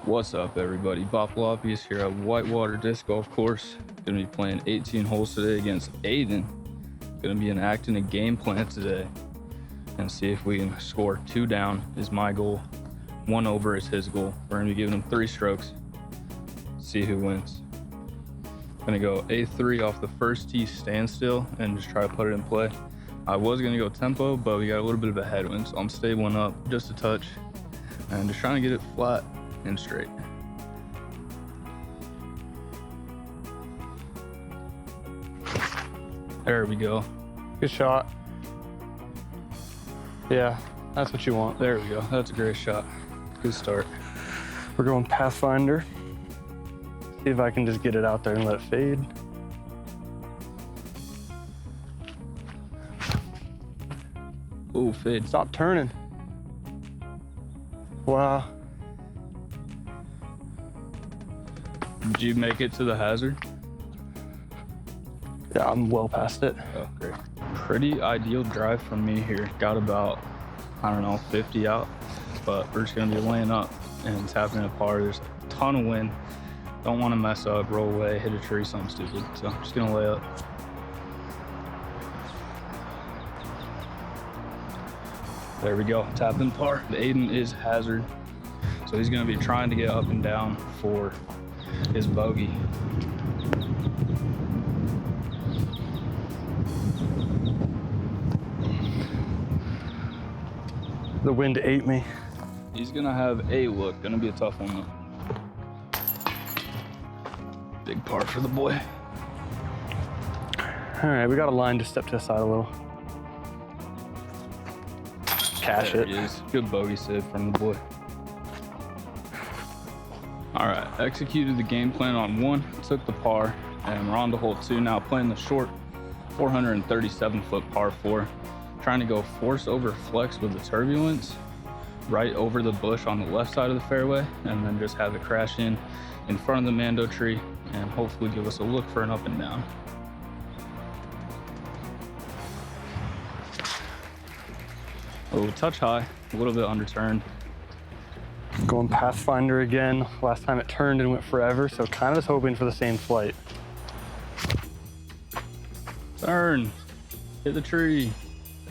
What's up, everybody? Bopaloppy is here at Whitewater Disc Golf Course. Gonna be playing 18 holes today against Aiden. Gonna be enacting a game plan today and see if we can score 2 down is my goal. 1 over is his goal. We're gonna be giving him 3 strokes. See who wins. Gonna go A3 off the first tee standstill and just try to put it in play. I was gonna go tempo, but we got a little bit of a headwind, so I'm stabling up just a touch and just trying to get it flat and straight. There we go. Good shot. Yeah, that's what you want. There we go. That's a great shot. Good start. We're going Pathfinder. See if I can just get it out there and let it fade. Ooh, fade. Stop turning. Wow. Did you make it to the hazard? Yeah, I'm well past it. Oh, great. Pretty ideal drive from me here. Got about, I don't know, 50 out, but we're just gonna be laying up and tapping a par. There's a ton of wind. Don't want to mess up, roll away, hit a tree, something stupid. So I'm just gonna lay up. There we go, tapping par. Aiden is hazard, so he's gonna be trying to get up and down for his bogey. The wind ate me. He's gonna have a look, gonna be a tough one though. Big par for the boy. All right, we got a line to step to the side a little. Cash There it. he is. Good bogey save from the boy. All right, executed the game plan on 1, took the par, and we're on to hole 2 now, playing the short 437-foot par 4. Trying to go force over flex with the turbulence right over the bush on the left side of the fairway, and then just have it crash in front of the Mando tree and hopefully give us a look for an up and down. Oh, touch high, a little bit underturned. Going Pathfinder again. Last time it turned and went forever, so kind of just hoping for the same flight. Turn, hit the tree.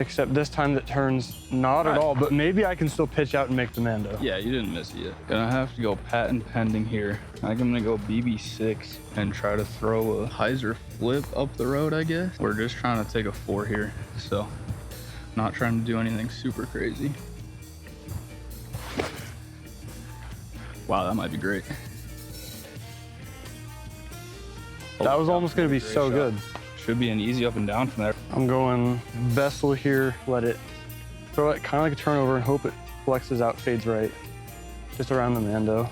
Except this time that turns not at all, but maybe I can still pitch out and make the Mando. Yeah, you didn't miss it yet. Gonna have to go patent pending here. I'm gonna go BB6 and try to throw a hyzer flip up the road, I guess. We're just trying to take a 4 here, so not trying to do anything super crazy. Wow, that might be great. That was almost gonna be Great so shot. good. Should be an easy up and down from there. I'm going vessel here, let it throw it kind of like a turnover and hope it flexes out, fades right. Just around the Mando.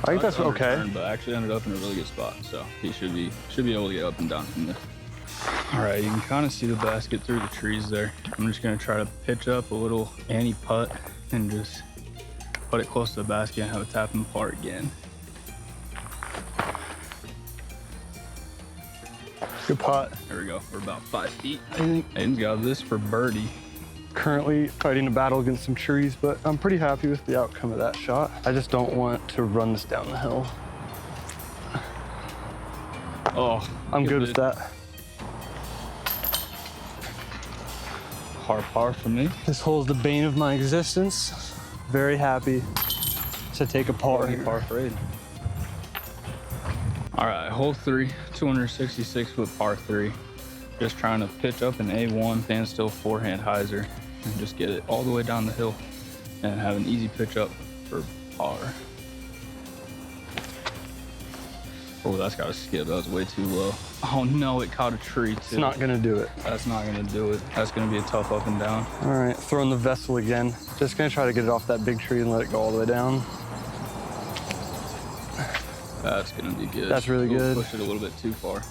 I think that's okay. Underturned, but actually ended up in a really good spot, so he should be able to get up and down from there. All right, you can kind of see the basket through the trees there. I'm just gonna try to pitch up a little Annie putt and just put it close to the basket and have a tap and par again. Good putt. There we go. We're about 5 feet. I think Aiden's got this for birdie. Currently fighting a battle against some trees, but I'm pretty happy with the outcome of that shot. I just don't want to run this down the hill. Oh, I'm good with that. Par for me. This hole is the bane of my existence. Very happy to take a par here. Par for Aiden. All right, hole 3, 266-foot par 3. Just trying to pitch up an A1, standstill forehand hyzer, and just get it all the way down the hill and have an easy pitch up for par. Oh, that's got to skip. That was way too low. Oh no, it caught a tree too. It's not gonna do it. That's not gonna do it. That's gonna be a tough up and down. All right, throwing the vessel again. Just gonna try to get it off that big tree and let it go all the way down. That's gonna be good. That's really good. Pushed it a little bit too far.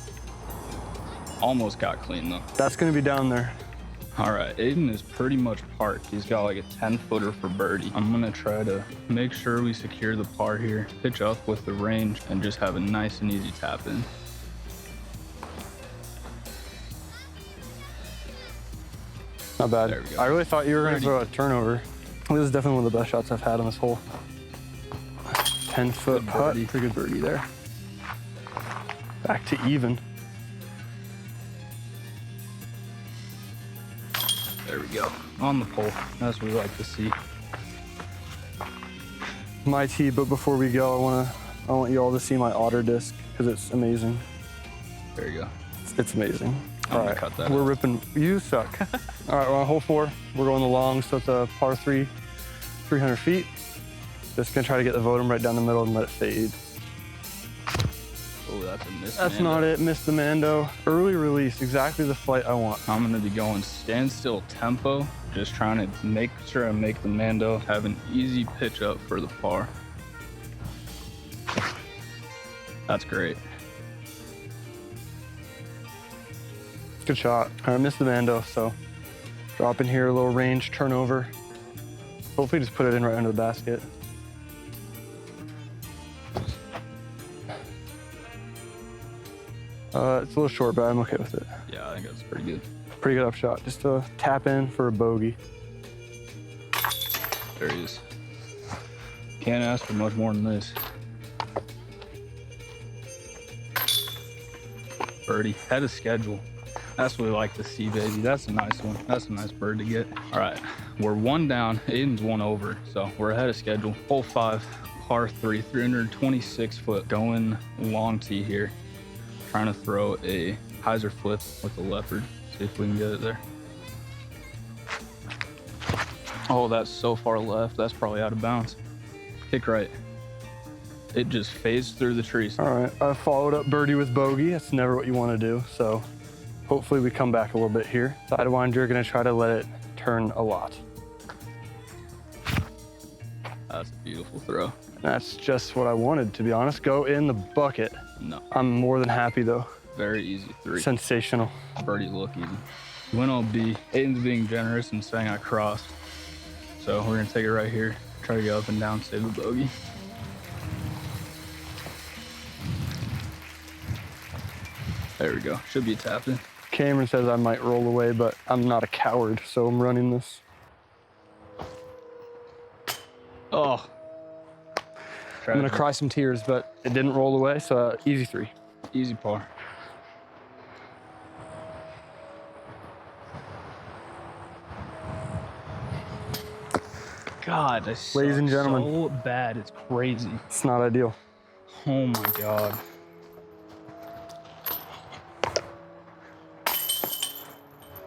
Almost got clean though. That's gonna be down there. All right, Aiden is pretty much parked. He's got like a 10-footer for birdie. I'm gonna try to make sure we secure the par here, pitch up with the range, and just have a nice and easy tap in. Not bad. There we go. I really thought you were going to Birdie. throw a turnover. This is definitely one of the best shots I've had on this hole. 10-foot Good putt. birdie. Pretty good birdie there. Back to even. There we go. On the pole. That's what we like to see. My tee, but before we go, I want you all to see my otter disc because it's amazing. There you go. It's amazing. I'm All gonna right, cut that we're out. ripping. You suck. All right, we're on hole 4. We're going the long, so it's a par 3, 300 feet. Just gonna try to get the Votum right down the middle and let it fade. Oh, that's a miss. That's Mando. not it. Missed the Mando. Early release, exactly the flight I want. I'm gonna be going standstill tempo, just trying to make sure I make the Mando have an easy pitch up for the par. That's great. Good shot. I missed the Mando, so drop in here, a little range, turnover. Hopefully just put it in right under the basket. It's a little short, but I'm okay with it. Yeah, I think that's pretty good. Pretty good upshot. Just to tap in for a bogey. There he is. Can't ask for much more than this. Birdie, head of schedule. That's what we like to see, baby. That's a nice one. That's a nice bird to get. All right, we're 1 down. Aiden's 1 over, so we're ahead of schedule. Hole 5, par 3, 326 foot. Going long tee here. Trying to throw a hyzer flip with the leopard. See if we can get it there. Oh, that's so far left. That's probably out of bounds. Kick right. It just phased through the trees. All right, I followed up birdie with bogey. That's never what you want to do, so hopefully we come back a little bit here. Sidewinder, gonna try to let it turn a lot. That's a beautiful throw. That's just what I wanted, to be honest. Go in the bucket. No, I'm more than happy though. very easy 3. Sensational. Birdie look easy. Win OB. Aiden's being generous and saying I crossed. So we're gonna take it right here. Try to go up and down, save the bogey. There we go. Should be tapped in. Cameron says I might roll away, but I'm not a coward, so I'm running this. Oh. I'm gonna cry some tears, but it didn't roll away, so easy 3. Easy par. God, I suck Ladies and gentlemen. so bad. It's crazy. It's not ideal. Oh my God.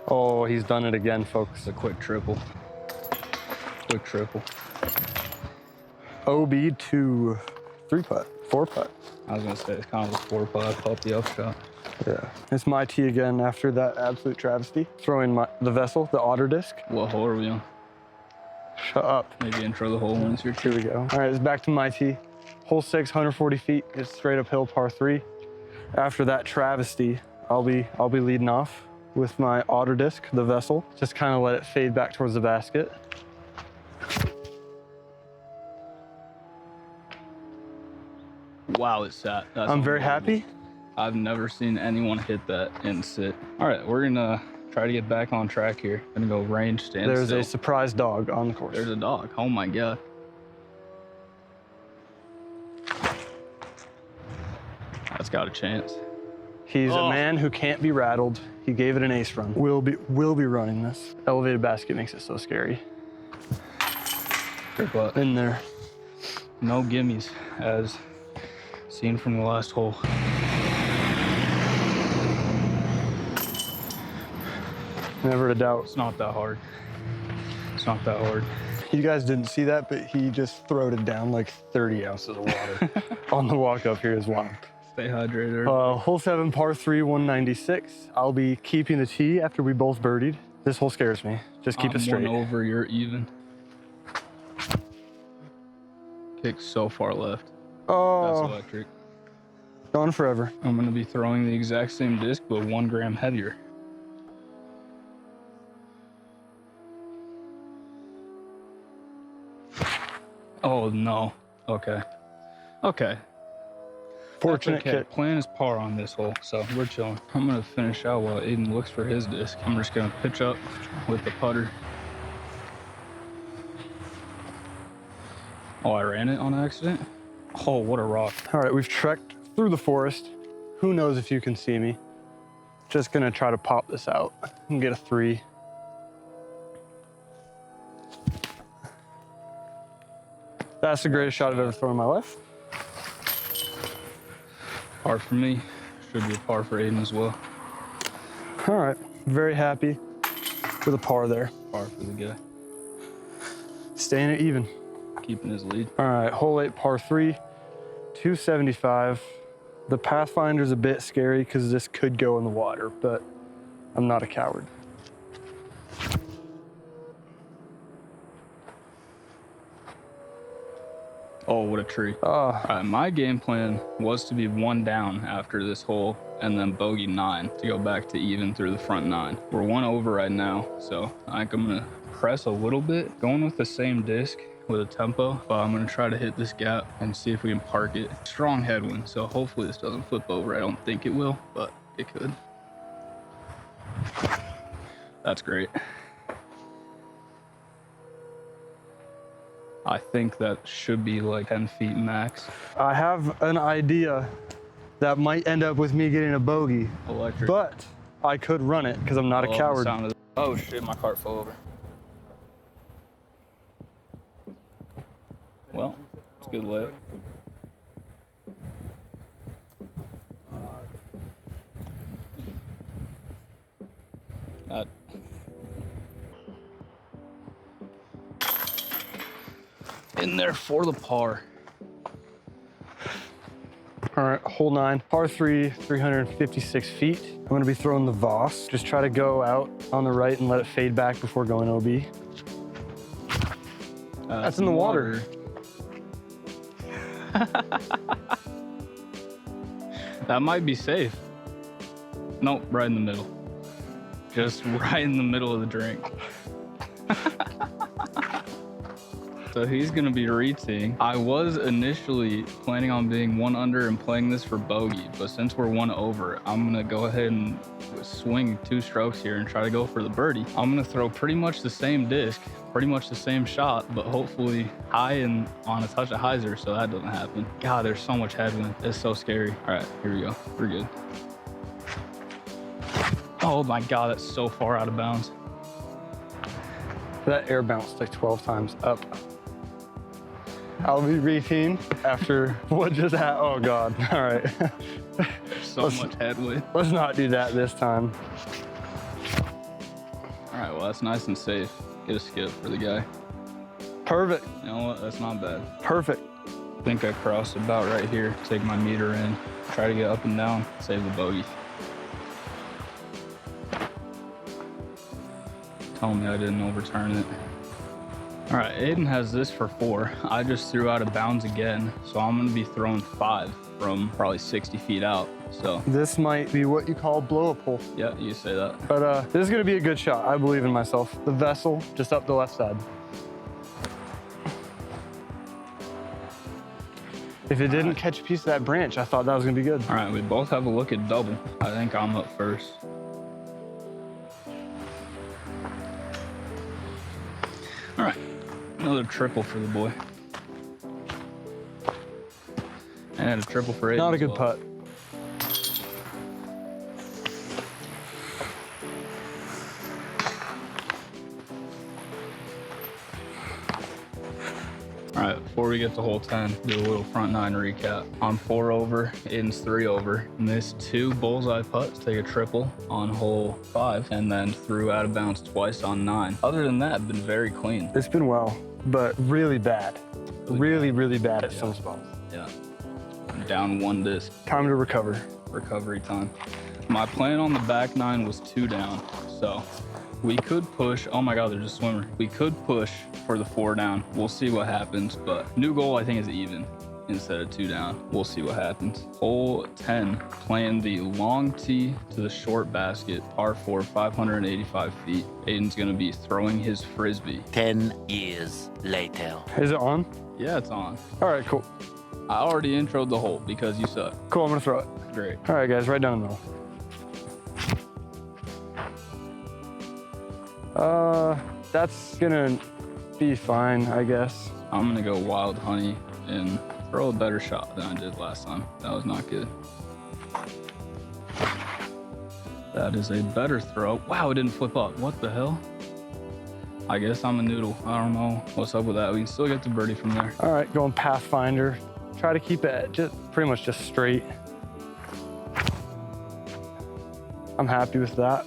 Oh, he's done it again, folks. It's a quick triple. Quick triple. OB to 3-putt, 4-putt. I was gonna say it's kind of a 4-putt, pop the upshot. Yeah. It's my tee again after that absolute travesty. Throwing the vessel, the otter disc. What hole are we on? Shut up. Maybe intro the hole when it's your Here turn. we go. All right, it's back to my tee. Hole 6, 140 feet. It's straight uphill, par 3. After that travesty, I'll be leading off with my otter disc, the vessel. Just kind of let it fade back towards the basket. Wow, it sat. That's I'm very unbelievable. happy. I've never seen anyone hit that and sit. All right, we're gonna try to get back on track here. Gonna go range, stand There's still. a surprise dog on the course. There's a dog. Oh my God. That's got a chance. He's Oh. a man who can't be rattled. He gave it an ace run. We'll be running this. Elevated basket makes it so scary. Good putt. In there. No gimmies, as seen from the last hole. Never a doubt. It's not that hard. It's not that hard. You guys didn't see that, but he just throwed it down like 30 ounces of water on the walk up here as well. Stay hydrated. Hole 7, par 3, 196. I'll be keeping the tee after we both birdied. This hole scares me. Just keep it straight. 1 over, you're even. Kick so far left. That's Oh, electric. gone forever. I'm gonna be throwing the exact same disc, but 1 gram heavier. Oh no. Okay. Okay. Fortunate okay. kick. Plan is par on this hole, so we're chilling. I'm gonna finish out while Aiden looks for his disc. I'm just gonna pitch up with the putter. Oh, I ran it on accident? Oh, what a rock. All right, we've trekked through the forest. Who knows if you can see me. Just gonna try to pop this out and get a 3. That's the greatest shot I've ever thrown in my life. Par for me. Should be a par for Aiden as well. All right, very happy with a par there. Par for the guy. Staying it even. Keeping his lead. All right, hole 8, par 3, 275. The Pathfinder's a bit scary because this could go in the water, but I'm not a coward. Oh, what a tree. All right, my game plan was to be 1 down after this hole and then bogey 9 to go back to even through the front 9. We're 1 over right now, so I think I'm gonna press a little bit, going with the same disc with a tempo, but I'm gonna try to hit this gap and see if we can park it. Strong headwind, so hopefully this doesn't flip over. I don't think it will, but it could. That's great. I think that should be like 10 feet max. I have an idea that might end up with me getting a bogey, Electric. but I could run it because I'm not a coward. Oh shit, my cart fell over. Well, it's a good layup. That. In there for the par. All right, hole 9, par 3, 356 feet. I'm gonna be throwing the Voss. Just try to go out on the right and let it fade back before going OB. That's in the water. That might be safe. Nope, right in the middle. Just right in the middle of the drink. So he's gonna be reteeing. I was initially planning on being 1 under and playing this for bogey, but since we're 1 over, I'm gonna go ahead and swing 2 strokes here and try to go for the birdie. I'm gonna throw pretty much the same disc, pretty much the same shot, but hopefully high and on a touch of hyzer, so that doesn't happen. God, there's so much headwind. It's so scary. All right, here we go. We're good. Oh my God, that's so far out of bounds. That air bounced like 12 times up. I'll be reteeing after what just happened. Oh God, all right. There's so much headwind. Let's not do that this time. All right, well, that's nice and safe. Get a skip for the guy. Perfect. You know what, that's not bad. Perfect. I think I crossed about right here. Take my meter in, try to get up and down, save the bogey. Tell me I didn't overturn it. All right, Aiden has this for 4. I just threw out of bounds again, so I'm gonna be throwing 5 from probably 60 feet out. So this might be what you call blow up hole. Yeah, you say that. But this is gonna be a good shot. I believe in myself. The vessel just up the left side. If it didn't catch a piece of that branch, I thought that was gonna be good. All right, we both have a look at double. I think I'm up first. All right, another triple for the boy. And a triple for Aiden. Not a good putt. All right, before we get to hole 10, do a little front 9 recap. On 4 over, Aiden's 3 over. Missed 2 bullseye putts, take a triple on hole 5, and then threw out of bounds twice on 9. Other than that, been very clean. It's been well, but really bad. Really bad at some spots. Yeah. Down 1 disc. Time to recover. Recovery time. My plan on the back 9 was 2 down, so we could push. Oh my God, there's a swimmer. We could push for the 4 down. We'll see what happens, but new goal I think is even instead of 2 down. We'll see what happens. Hole 10, playing the long tee to the short basket, par 4, 585 feet. Aiden's gonna be throwing his frisbee. 10 years later. Is it on? Yeah, it's on. All right, cool. I already introed the hole because you suck. Cool, I'm gonna throw it. Great. All right, guys, right down the middle. That's gonna be fine, I guess. I'm gonna go wild honey and throw a better shot than I did last time. That was not good. That is a better throw. Wow, it didn't flip up. What the hell? I guess I'm a noodle. I don't know what's up with that. We can still get the birdie from there. All right, going Pathfinder. Try to keep it just pretty much just straight. I'm happy with that.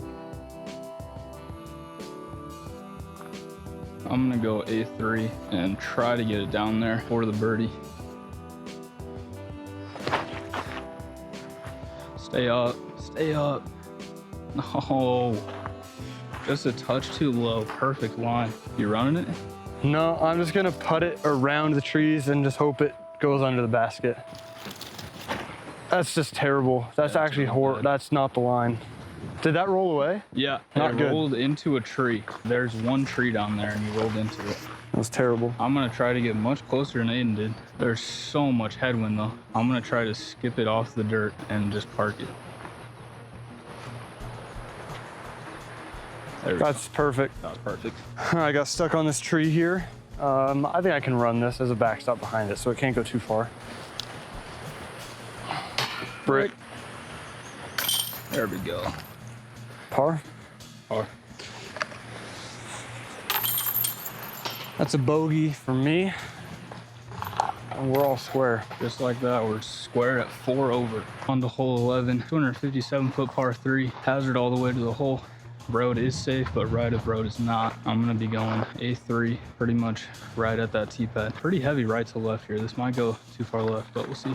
I'm gonna go A3 and try to get it down there for the birdie. Stay up, stay up. No, just a touch too low. Perfect line. You running it? No, I'm just gonna putt it around the trees and just hope it goes under the basket. That's just terrible. That's actually horrible. That's not the line. Did that roll away? Yeah, not it good. Rolled into a tree. There's one tree down there and you rolled into it. That was terrible. I'm gonna try to get much closer than Aiden did. There's so much headwind though. I'm gonna try to skip it off the dirt and just park it. That's perfect. That was perfect. I got stuck on this tree here. I think I can run this as a backstop behind it, so it can't go too far. Brick. There we go. Par? Par. That's a bogey for me. And we're all square. Just like that, we're square at 4 over. On to hole 11, 257-foot par 3. Hazard all the way to the hole. Road is safe, but right of road is not. I'm gonna be going A3, pretty much right at that tee pad. Pretty heavy right to left here. This might go too far left, but we'll see.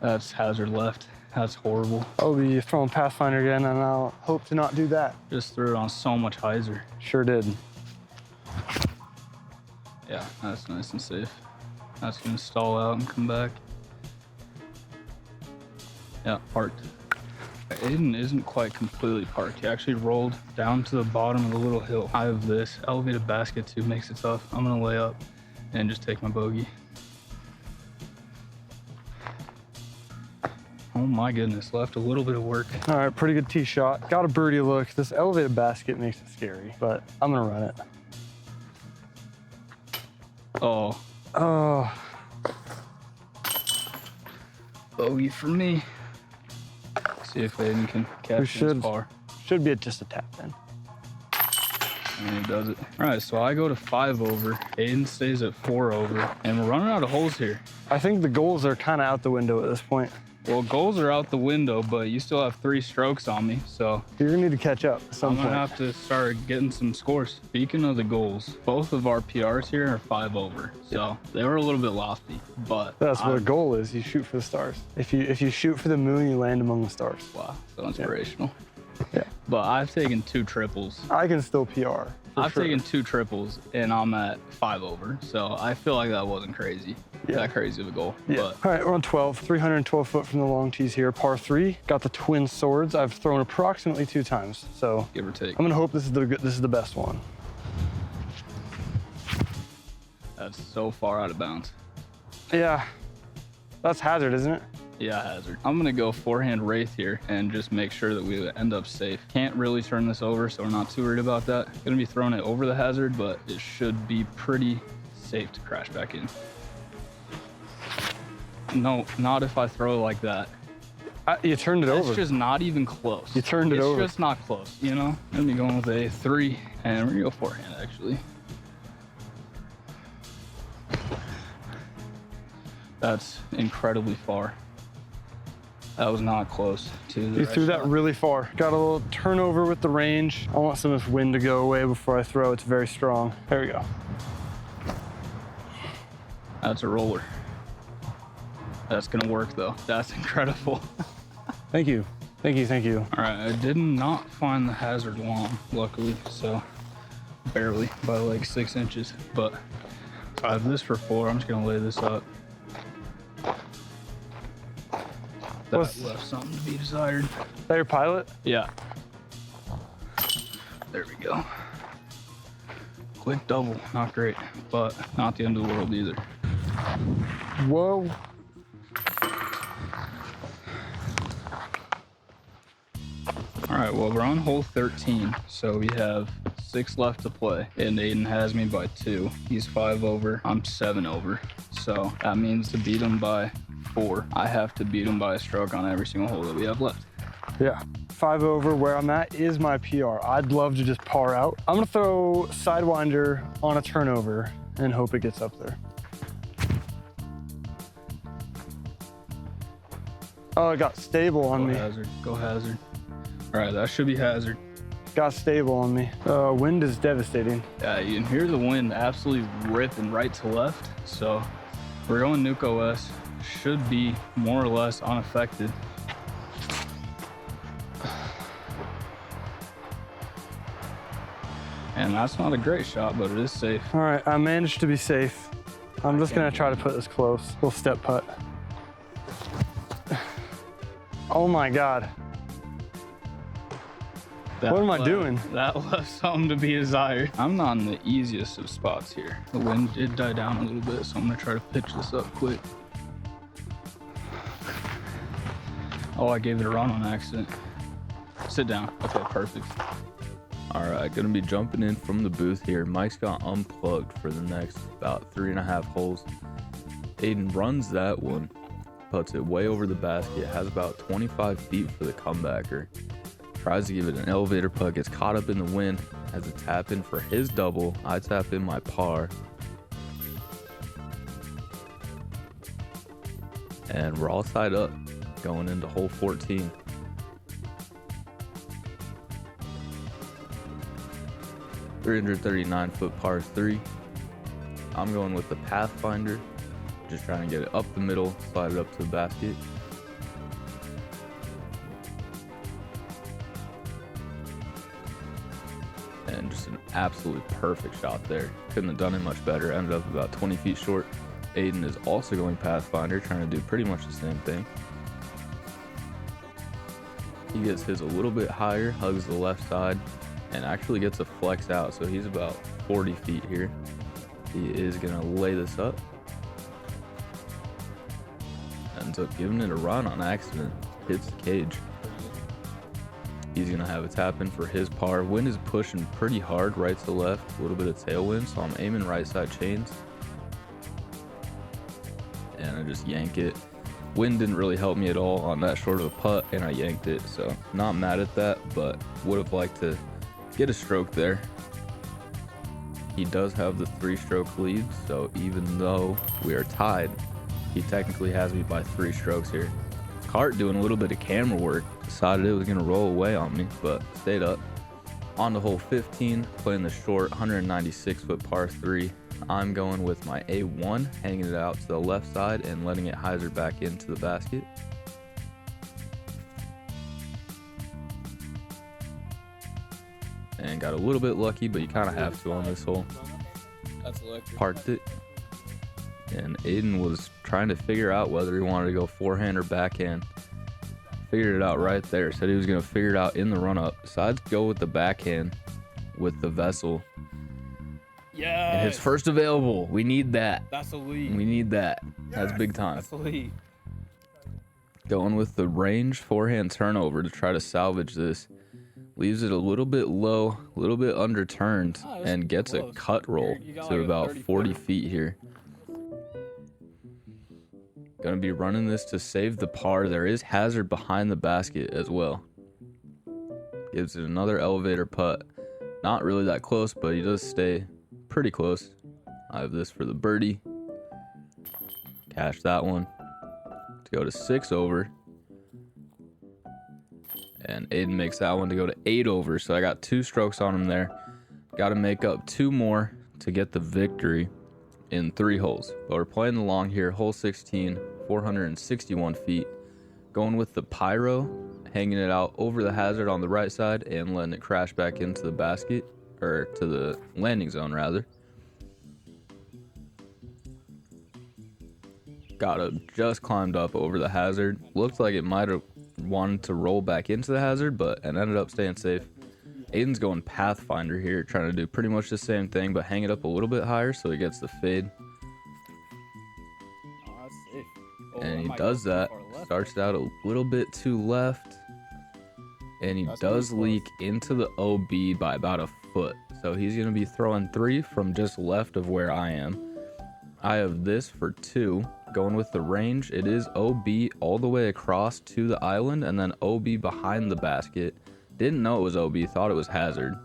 That's hazard left. That's horrible. I'll be throwing Pathfinder again, and I'll hope to not do that. Just threw it on so much hyzer. Sure did. Yeah, that's nice and safe. That's gonna stall out and come back. Yeah, parked. Aiden isn't quite completely parked. He actually rolled down to the bottom of the little hill. I have this elevated basket too, makes it tough. I'm gonna lay up and just take my bogey. Oh my goodness, left a little bit of work. All right, pretty good tee shot. Got a birdie look. This elevated basket makes it scary, but I'm gonna run it. Oh, Oh, bogey for me. See if Aiden can catch this par. Should be just a tap then. And he does it. All right, so I go to 5 over. Aiden stays at 4 over, and we're running out of holes here. I think the goals are kind of out the window at this point. Well, goals are out the window, but you still have 3 strokes on me, so You're gonna need to catch up at some I'm point. gonna have to start getting some scores. Speaking of the goals, both of our PRs here are 5 over, so they were a little bit lofty, but That's what a goal is. You shoot for the stars. If you shoot for the moon, you land among the stars. wow, so inspirational. Yeah. But I've taken 2 triples. I can still PR. I've taken 2 triples, and I'm at 5 over, so I feel like that wasn't crazy. Yeah. That crazy of a goal. Yeah. But All right, we're on 12, 312 foot from the long tees here. Par 3. Got the twin swords. I've thrown approximately 2 times, so give or take. I'm gonna hope this is the best one. That's so far out of bounds. Yeah, that's hazard, isn't it? Yeah, hazard. I'm gonna go forehand wraith here and just make sure that we end up safe. Can't really turn this over, so we're not too worried about that. Gonna be throwing it over the hazard, but it should be pretty safe to crash back in. No, not if I throw it like that. You turned it over. It's just not even close. You turned it over. It's just not close, you know? I'm gonna be going with a 3, and we're gonna go forehand, actually. That's incredibly far. That was not close to the You threw that really far. Got a little turnover with the range. I want some of this wind to go away before I throw. It's very strong. There we go. That's a roller. That's gonna work though. That's incredible. Thank you. Thank you, thank you. All right, I did not find the hazard long, luckily, so barely by like 6 inches, but I have this for 4. I'm just gonna lay this up. That left something to be desired. Is that your pilot? Yeah. There we go. Quick double, not great, but not the end of the world either. Whoa. All right, well, we're on hole 13, so we have 6 left to play, and Aiden has me by 2. He's 5 over, I'm 7 over. So that means to beat him by 4, I have to beat him by a stroke on every single hole that we have left. Yeah, 5 over where I'm at is my PR. I'd love to just par out. I'm gonna throw Sidewinder on a turnover and hope it gets up there. Oh, it got stable on me. Hazard, go hazard. All right, that should be hazard. Got stable on me. Wind is devastating. Yeah, you can hear the wind absolutely ripping right to left. So we're going Nuke OS. Should be more or less unaffected. And that's not a great shot, but it is safe. All right, I managed to be safe. I'm just gonna try to put this close. Little step putt. Oh my God. What am I doing? That left something to be desired. I'm not in the easiest of spots here. The wind did die down a little bit, so I'm gonna try to pitch this up quick. Oh, I gave it a run on accident. Sit down. Okay, perfect. All right, gonna be jumping in from the booth here. Mike's got unplugged for the next about 3.5 holes. Aiden runs that one, puts it way over the basket, has about 25 feet for the comebacker. Tries to give it an elevator putt, gets caught up in the wind, has a tap in for his double. I tap in my par. And we're all tied up going into hole 14. .339-foot par 3. I'm going with the Pathfinder, just trying to get it up the middle, slide it up to the basket. And just an absolutely perfect shot there. Couldn't have done it much better. Ended up about 20 feet short. Aiden is also going Pathfinder, trying to do pretty much the same thing. He gets his a little bit higher, hugs the left side, and actually gets a flex out, so he's about 40 feet here. He is gonna lay this up. Ends up giving it a run on accident. Hits the cage. He's gonna have a tap in for his par. Wind is pushing pretty hard right to left, a little bit of tailwind, so I'm aiming right side chains. And I just yank it. Wind didn't really help me at all on that short of a putt, and I yanked it, so not mad at that, but would have liked to get a stroke there. He does have the 3-stroke lead, so even though we are tied, he technically has me by 3 strokes here. Cart doing a little bit of camera work, decided it was gonna roll away on me, but stayed up. On to hole 15, playing the short 196-foot par 3. I'm going with my A1, hanging it out to the left side and letting it hyzer back into the basket. And got a little bit lucky, but you kind of have to on this hole. That's electric. Parked it. And Aiden was trying to figure out whether he wanted to go forehand or backhand. Figured it out right there. Said he was going to figure it out in the run-up. Decided to go with the backhand with the vessel. Yeah. And his first available. We need that. That's elite. We need that. That's big time. That's elite. Going with the range forehand turnover to try to salvage this. Leaves it a little bit low, a little bit underturned, and gets a cut roll to about 40 feet here. Gonna be running this to save the par. There is hazard behind the basket as well. Gives it another elevator putt. Not really that close, but he does stay pretty close. I have this for the birdie. Cash that one to go to 6 over. And Aiden makes that one to go to 8 over. So I got 2 strokes on him there. Got to make up 2 more to get the victory in 3 holes. But we're playing the long here. Hole 16, 461 feet. Going with the pyro, hanging it out over the hazard on the right side and letting it crash back into the basket, or to the landing zone rather. Got it just climbed up over the hazard. Looked like it might have wanted to roll back into the hazard, but it ended up staying safe. Aiden's going Pathfinder here, trying to do pretty much the same thing, but hang it up a little bit higher so he gets the fade. And he does that. Starts out a little bit too left. And he does leak into the OB by about a foot. So he's going to be throwing 3 from just left of where I am. I have this for 2. Going with the range, it is OB all the way across to the island and then OB behind the basket. Didn't know it was OB, thought it was hazard.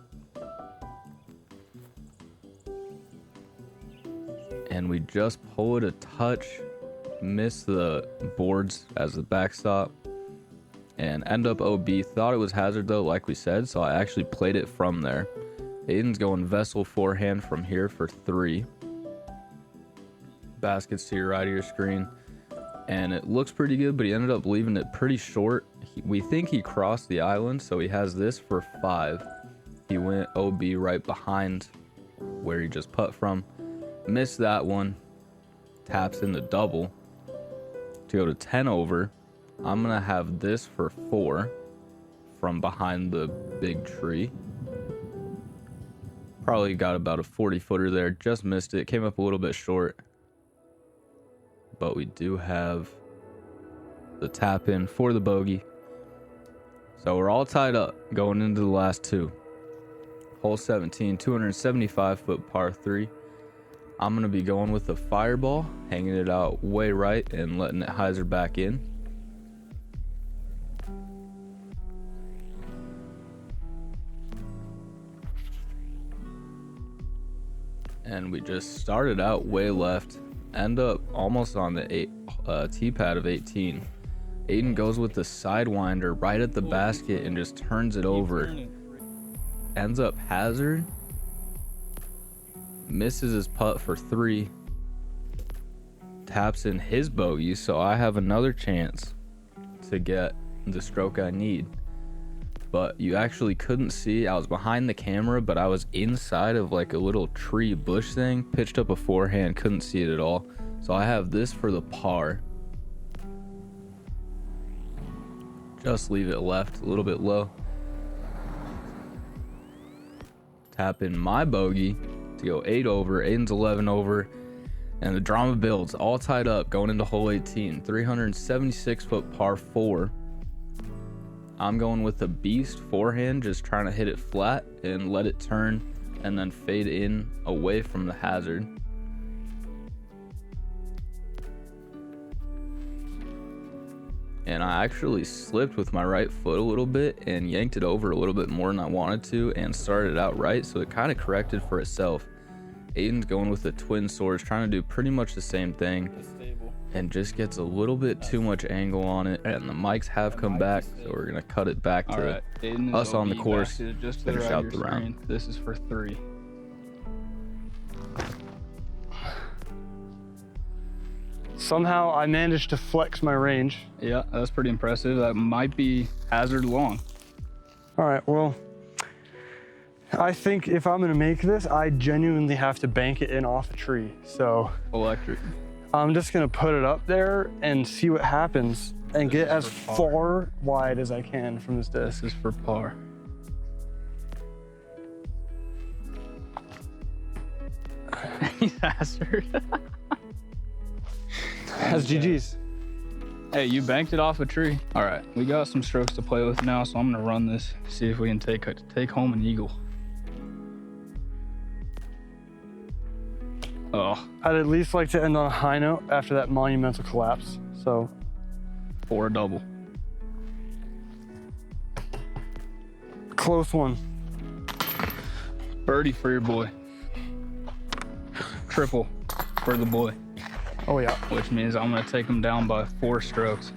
And we just pull it a touch, miss the boards as the backstop, and end up OB. Thought it was hazard though, like we said, so I actually played it from there. Aiden's going vessel forehand from here for 3. Baskets to your right of your screen. And it looks pretty good, but he ended up leaving it pretty short. We think he crossed the island, so he has this for 5. He went OB right behind where he just putt from. Missed that one. Taps in the double to go to 10 over. I'm going to have this for 4 from behind the big tree. Probably got about a 40-footer there. Just missed it. Came up a little bit short. But we do have the tap in for the bogey. So we're all tied up going into the last 2. Hole 17, 275-foot par 3. I'm going to be going with the fireball, hanging it out way right and letting it hyzer back in. And we just started out way left, end up almost on the tee pad of 18. Aiden goes with the sidewinder right at the basket and just turns it over. Ends up hazard. Misses his putt for 3. Taps in his bogey, so I have another chance to get the stroke I need. But you actually couldn't see. I was behind the camera, but I was inside of like a little tree bush thing. Pitched up a forehand, couldn't see it at all. So I have this for the par. Just leave it left, a little bit low. Tap in my bogey to go 8 over. Aiden's 11 over. And the drama builds, all tied up going into hole 18. 376-foot par 4. I'm going with the beast forehand, just trying to hit it flat and let it turn and then fade in away from the hazard. And I actually slipped with my right foot a little bit and yanked it over a little bit more than I wanted to and started out right, so it kind of corrected for itself. Aiden's going with the twin swords, trying to do pretty much the same thing, and just gets a little bit too much angle on it, and the mics have come back, so we're going to cut it back to us on the course, finish out the round. This is for 3. Somehow I managed to flex my range. Yeah, that's pretty impressive. That might be hazard long. All right, well, I think if I'm gonna make this, I genuinely have to bank it in off a tree. So Electric. I'm just gonna put it up there and see what happens and get as far wide as I can from this disc. This is for par. He's hazard. That's GG's. Hey, you banked it off a tree. All right, we got some strokes to play with now, so I'm gonna run this, see if we can take home an eagle. Oh, I'd at least like to end on a high note after that monumental collapse. So, for a double. close one. Birdie for your boy. Triple for the boy. Oh yeah. Which means I'm gonna take him down by 4 strokes.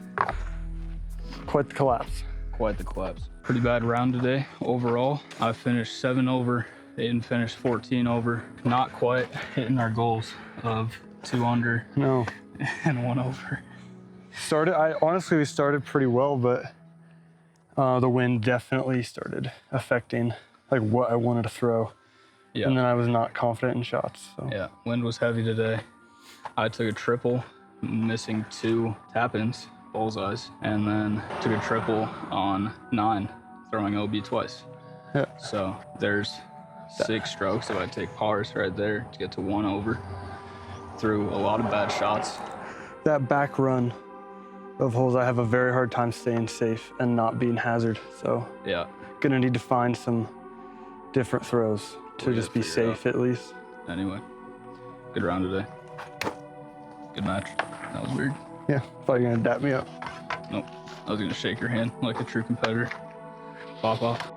Quite the collapse. Quite the collapse. Pretty bad round today overall. I finished 7 over. Aiden finished 14 over. Not quite hitting our goals of 2 under. No. And 1 over. Honestly, we started pretty well, but the wind definitely started affecting like what I wanted to throw. Yeah. And then I was not confident in shots. So. Yeah, wind was heavy today. I took a triple, missing 2 tap-ins, bullseyes, and then took a triple on 9, throwing OB twice. Yeah. So there's 6 strokes if I take pars right there to get to 1 over. Threw a lot of bad shots. That back run of holes, I have a very hard time staying safe and not being hazard. So Yeah. gonna need to find some different throws to We just gotta be figure it safe at least. Anyway, good round today. Good match. That was weird. Yeah, thought you were gonna dap me up. Nope. I was gonna shake your hand like a true competitor. Pop off.